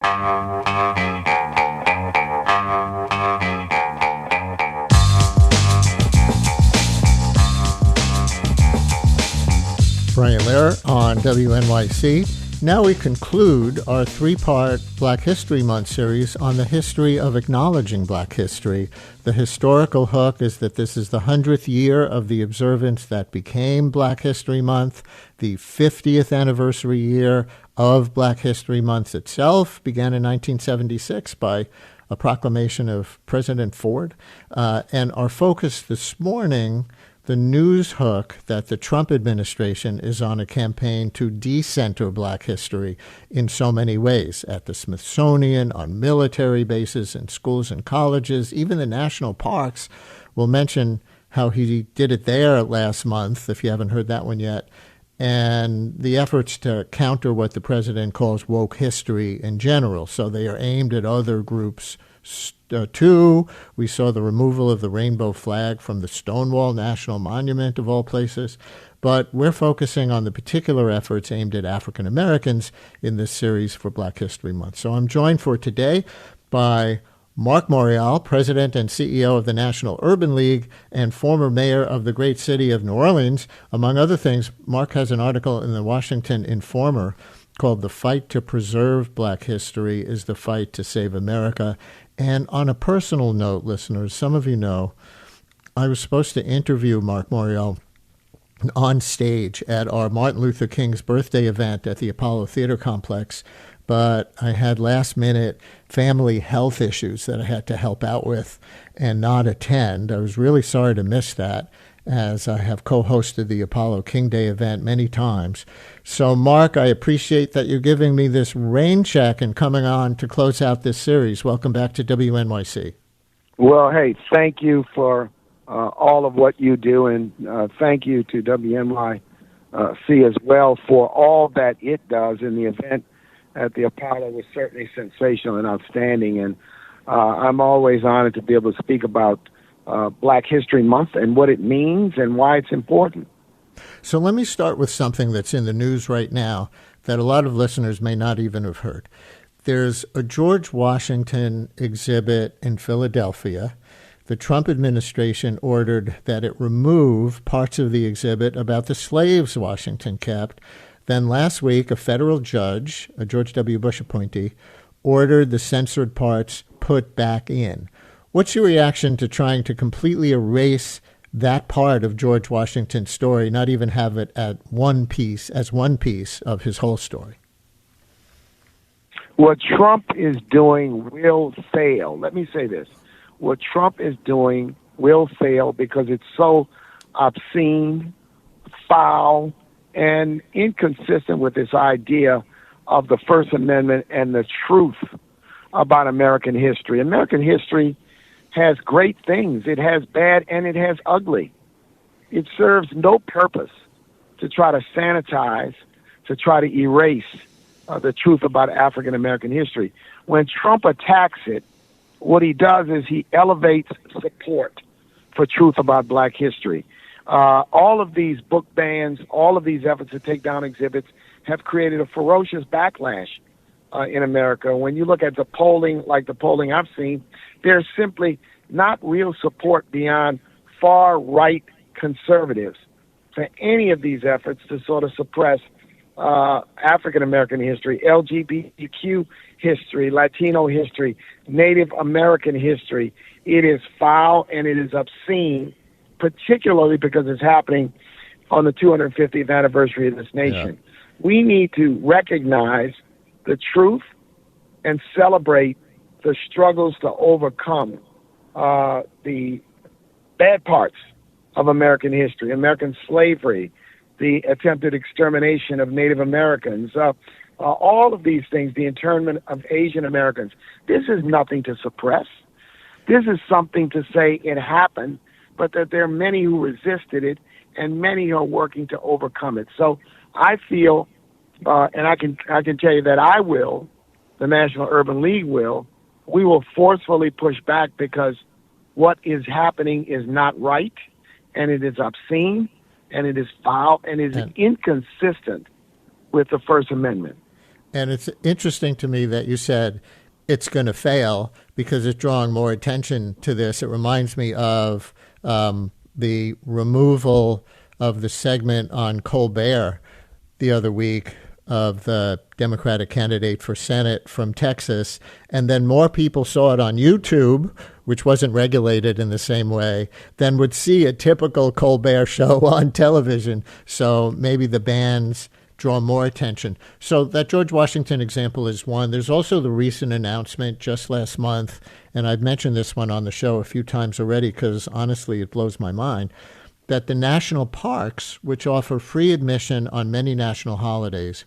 Brian Lehrer on WNYC. Now we conclude our three-part Black History Month series on the history of acknowledging Black history. The historical hook is that this is the 100th year of the observance that became Black History Month. The 50th anniversary year of Black History Month itself began in 1976 by a proclamation of President Ford. And our focus this morning, the news hook that the Trump administration is on a campaign to decenter Black history in so many ways, at the Smithsonian, on military bases, in schools and colleges, even the national parks. We'll mention how he did it there last month, if you haven't heard that one yet, and the efforts to counter what the president calls woke history in general. So they are aimed at other groups too. We saw the removal of the rainbow flag from the Stonewall National Monument, of all places. But we're focusing on the particular efforts aimed at African Americans in this series for Black History Month. So I'm joined for today by Marc Morial, President and CEO of the National Urban League and former mayor of the great city of New Orleans. Among other things, Marc has an article in the Washington Informer called "The Fight to Preserve Black History is the Fight to Save America." And on a personal note, listeners, some of you know, I was supposed to interview Marc Morial on stage at our Martin Luther King's birthday event at the Apollo Theater Complex, but I had last-minute family health issues that I had to help out with and not attend. I was really sorry to miss that, as I have co-hosted the Apollo King Day event many times. So, Marc, I appreciate that you're giving me this rain check and coming on to close out this series. Welcome back to WNYC. Well, hey, thank you for all of what you do, and thank you to WNYC as well for all that it does. In the event at the Apollo was certainly sensational and outstanding, and I'm always honored to be able to speak about Black History Month and what it means and why it's important. So let me start with something that's in the news right now that a lot of listeners may not even have heard. There's a George Washington exhibit in Philadelphia. The Trump administration ordered that it remove parts of the exhibit about the slaves Washington kept. Then last week, a federal judge, a George W. Bush appointee, ordered the censored parts put back in. What's your reaction to trying to completely erase that part of George Washington's story, not even have it as one piece of his whole story? What Trump is doing will fail. Let me say this. What Trump is doing will fail because it's so obscene, foul, and inconsistent with this idea of the First Amendment and the truth about American history. American history has great things. It has bad and it has ugly. It serves no purpose to try to sanitize, to try to erase the truth about African American history. When Trump attacks it, what he does is he elevates support for truth about Black history. All of these book bans, all of these efforts to take down exhibits have created a ferocious backlash in America. When you look at the polling, like the polling I've seen, there's simply not real support beyond far-right conservatives for any of these efforts to sort of suppress African-American history, LGBTQ history, Latino history, Native American history. It is foul and it is obscene, particularly because it's happening on the 250th anniversary of this nation. Yeah. We need to recognize the truth and celebrate the struggles to overcome the bad parts of American history, American slavery, the attempted extermination of Native Americans, all of these things, the internment of Asian Americans. This is nothing to suppress. This is something to say it happened, but that there are many who resisted it and many who are working to overcome it. So I feel, and I can tell you that I will, the National Urban League will, we will forcefully push back because what is happening is not right, and it is obscene, and it is foul, and it is inconsistent with the First Amendment. And it's interesting to me that you said it's going to fail because it's drawing more attention to this. It reminds me of the removal of the segment on Colbert the other week of the Democratic candidate for Senate from Texas. And then more people saw it on YouTube, which wasn't regulated in the same way, than would see a typical Colbert show on television. So maybe the bans draw more attention. So that George Washington example is one. There's also the recent announcement just last month, and I've mentioned this one on the show a few times already because honestly it blows my mind, that the national parks, which offer free admission on many national holidays,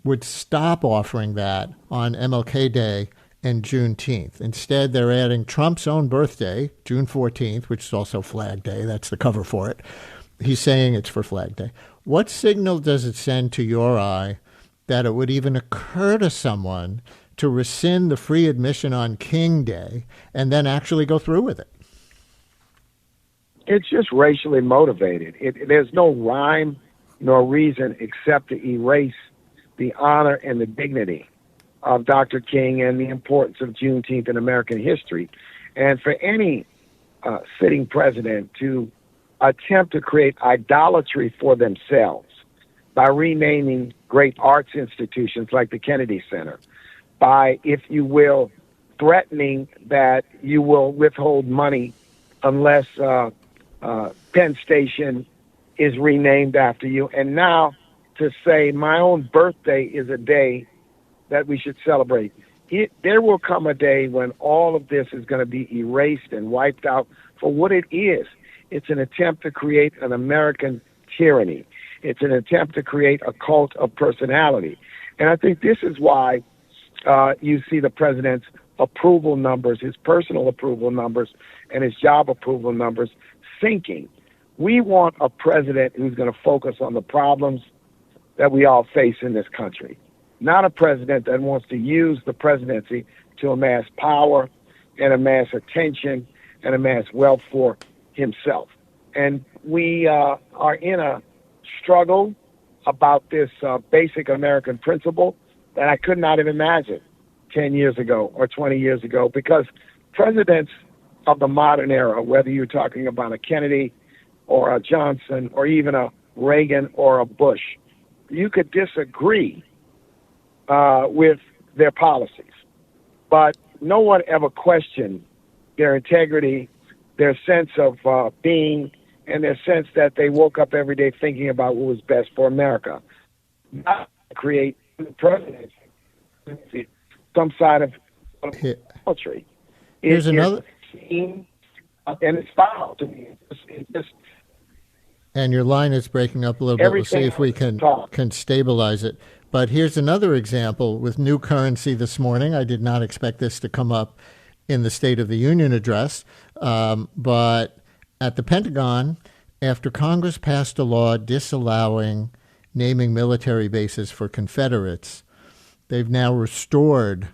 would stop offering that on MLK Day and Juneteenth. Instead, they're adding Trump's own birthday, June 14th, which is also Flag Day. That's the cover for it. He's saying it's for Flag Day. What signal does it send to your eye that it would even occur to someone to rescind the free admission on King Day and then actually go through with it? It's just racially motivated. There's no rhyme nor reason except to erase the honor and the dignity of Dr. King and the importance of Juneteenth in American history. And for any sitting president to attempt to create idolatry for themselves by renaming great arts institutions like the Kennedy Center, by, if you will, threatening that you will withhold money unless Penn Station is renamed after you, and now to say my own birthday is a day that we should celebrate. There will come a day when all of this is going to be erased and wiped out for what it is. It's an attempt to create an American tyranny. It's an attempt to create a cult of personality. And I think this is why you see the president's approval numbers, his personal approval numbers, and his job approval numbers sinking. We want a president who's going to focus on the problems that we all face in this country, not a president that wants to use the presidency to amass power and amass attention and amass wealth for himself. And we are in a struggle about this basic American principle that I could not have imagined 10 years ago or 20 years ago, because presidents of the modern era, whether you're talking about a Kennedy or a Johnson or even a Reagan or a Bush, you could disagree with their policies, but no one ever questioned their integrity, their sense of being, and their sense that they woke up every day thinking about what was best for America. Not create presidency, some side of poetry. Here's another. And it's foul to me. It's just, and your line is breaking up a little bit. We'll see if we can stabilize it. But here's another example with new currency this morning. I did not expect this to come up in the State of the Union address. But at the Pentagon, after Congress passed a law disallowing naming military bases for Confederates, they've now restored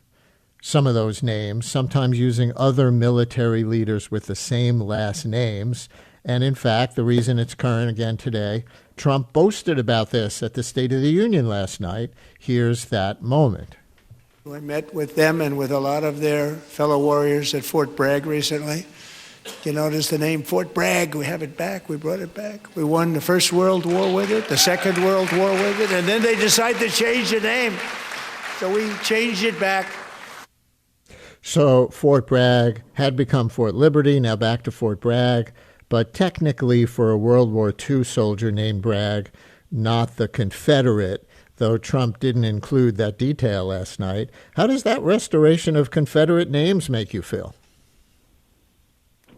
some of those names, sometimes using other military leaders with the same last names. And in fact, the reason it's current again today, Trump boasted about this at the State of the Union last night. Here's that moment. I met with them and with a lot of their fellow warriors at Fort Bragg recently. You notice the name Fort Bragg, we have it back, we brought it back. We won the First World War with it, the Second World War with it, and then they decided to change the name. So we changed it back. So Fort Bragg had become Fort Liberty, now back to Fort Bragg, but technically for a World War II soldier named Bragg, not the Confederate, though Trump didn't include that detail last night. How does that restoration of Confederate names make you feel?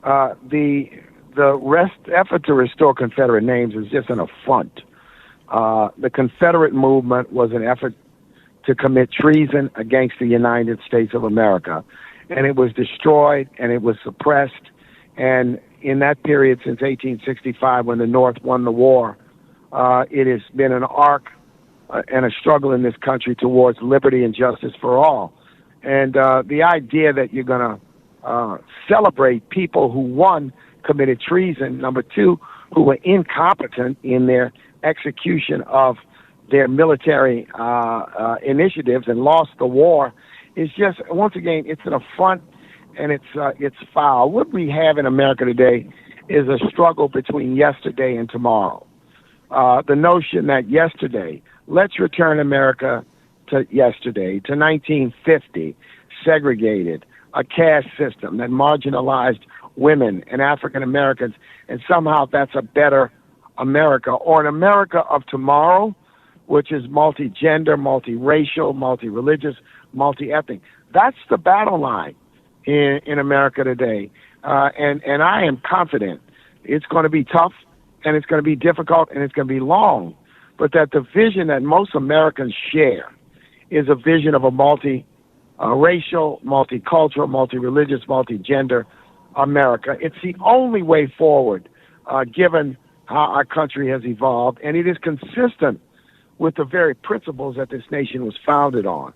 The effort to restore Confederate names is just an affront. The Confederate movement was an effort to commit treason against the United States of America, and it was destroyed and it was suppressed. And in that period, since 1865, when the North won the war, it has been an arc and a struggle in this country towards liberty and justice for all. And the idea that you're going to celebrate people who, one, committed treason, number two, who were incompetent in their execution of their military initiatives and lost the war is just, once again, it's an affront and it's foul. What we have in America today is a struggle between yesterday and tomorrow. The notion that yesterday, let's return America to yesterday, to 1950, segregated, a caste system that marginalized women and African Americans, and somehow that's a better America, or an America of tomorrow, which is multi-gender, multi-racial, multi-religious, multi-ethnic. That's the battle line in America today. And I am confident it's going to be tough, and it's going to be difficult, and it's going to be long, but that the vision that most Americans share is a vision of a multi-racial, multicultural, multi-religious, multi-gender America. It's the only way forward, given how our country has evolved, and it is consistent with the very principles that this nation was founded on.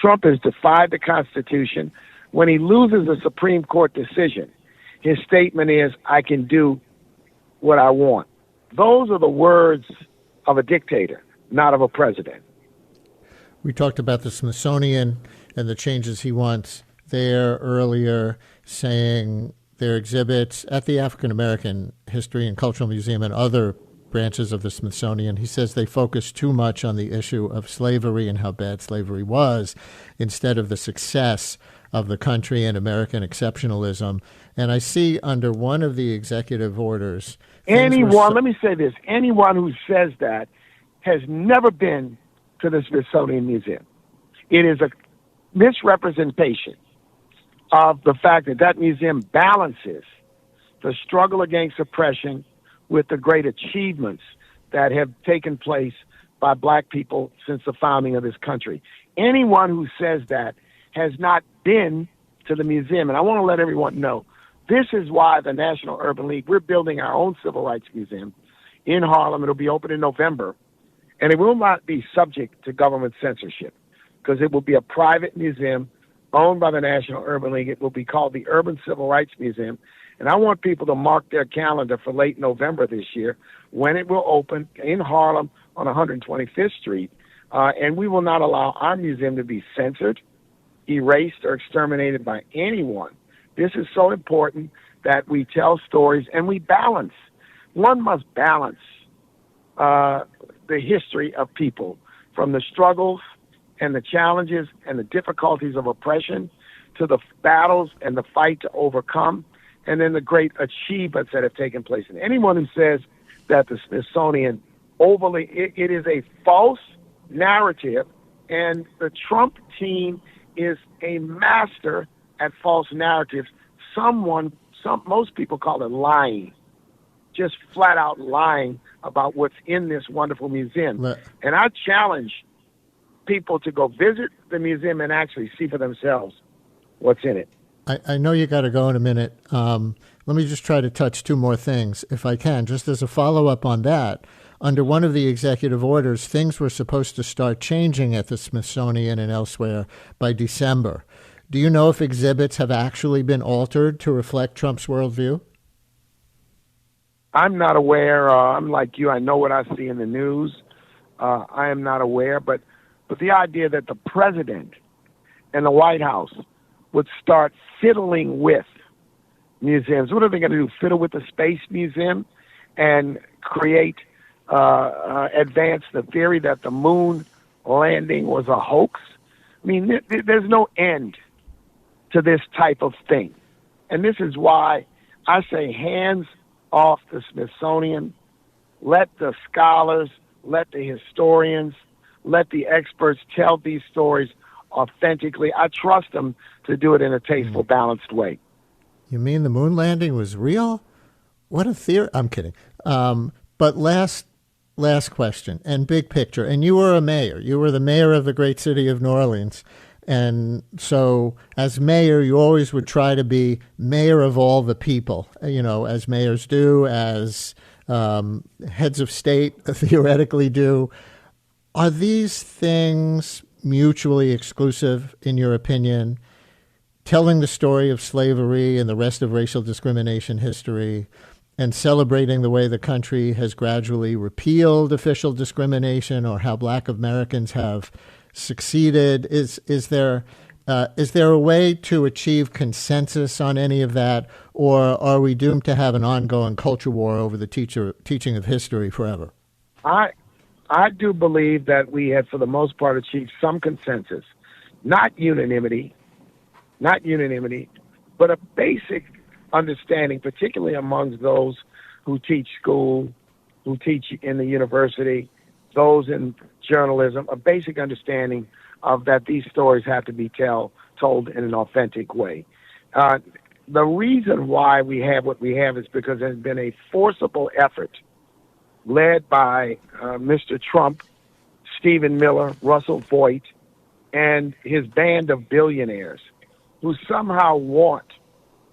Trump has defied the Constitution. When he loses a Supreme Court decision, his statement is, I can do what I want. Those are the words of a dictator, not of a president. We talked about the Smithsonian and the changes he wants there earlier, saying their exhibits at the African American History and Cultural Museum and other branches of the Smithsonian, he says they focus too much on the issue of slavery and how bad slavery was instead of the success of the country and American exceptionalism. And I see under one of the executive orders... let me say this, anyone who says that has never been to the Smithsonian Museum. It is a misrepresentation of the fact that that museum balances the struggle against oppression with the great achievements that have taken place by black people since the founding of this country. Anyone who says that has not been to the museum. And I want to let everyone know, this is why the National Urban League, we're building our own civil rights museum in Harlem. It'll be open in November. And it will not be subject to government censorship because it will be a private museum owned by the National Urban League. It will be called the Urban Civil Rights Museum. And I want people to mark their calendar for late November this year when it will open in Harlem on 125th Street. And we will not allow our museum to be censored, erased, or exterminated by anyone. This is so important that we tell stories and we balance. One must balance the history of people from the struggles and the challenges and the difficulties of oppression to the battles and the fight to overcome, and then the great achievements that have taken place. And anyone who says that the Smithsonian it is a false narrative, and the Trump team is a master at false narratives. Most people call it lying, just flat out lying about what's in this wonderful museum. And I challenge people to go visit the museum and actually see for themselves what's in it. I know you got to go in a minute. Let me just try to touch two more things, if I can, just as a follow-up on that. Under one of the executive orders, things were supposed to start changing at the Smithsonian and elsewhere by December. Do you know if exhibits have actually been altered to reflect Trump's worldview? I'm not aware. I'm like you. I know what I see in the news. I am not aware. But the idea that the president and the White House would start fiddling with museums. What are they going to do? Fiddle with the Space Museum and create, advance the theory that the moon landing was a hoax? I mean, there's no end to this type of thing. And this is why I say hands off the Smithsonian. Let the scholars, let the historians, let the experts tell these stories authentically. I trust them to do it in a tasteful, balanced way. You mean the moon landing was real? What a theory. I'm kidding. But last question and big picture. And you were a mayor. You were the mayor of the great city of New Orleans. And so as mayor, you always would try to be mayor of all the people, as mayors do, as heads of state theoretically do. Are these things mutually exclusive, in your opinion? Telling the story of slavery and the rest of racial discrimination history and celebrating the way the country has gradually repealed official discrimination or how Black Americans have succeeded. Is there a way to achieve consensus on any of that, or are we doomed to have an ongoing culture war over the teaching of history forever? I do believe that we have, for the most part, achieved some consensus, not unanimity, but a basic understanding, particularly amongst those who teach school, who teach in the university, those in journalism, a basic understanding of that these stories have to be told in an authentic way. The reason why we have what we have is because there's been a forcible effort led by Mr. Trump, Stephen Miller, Russell Voigt, and his band of billionaires who somehow want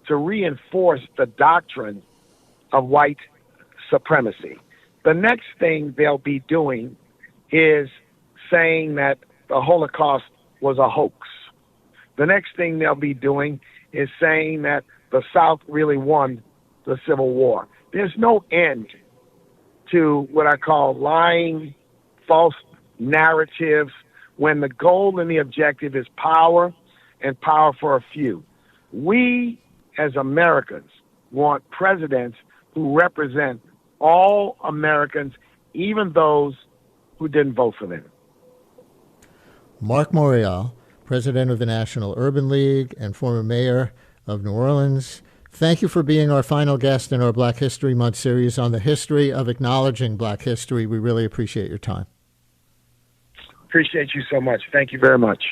to reinforce the doctrine of white supremacy. The next thing they'll be doing is saying that the Holocaust was a hoax. The next thing they'll be doing is saying that the South really won the Civil War. There's no end to what I call lying, false narratives, when the goal and the objective is power and power for a few. We, as Americans, want presidents who represent all Americans, even those who didn't vote for them. Marc Morial, president of the National Urban League and former mayor of New Orleans, thank you for being our final guest in our Black History Month series on the history of acknowledging Black history. We really appreciate your time. Appreciate you so much. Thank you very much.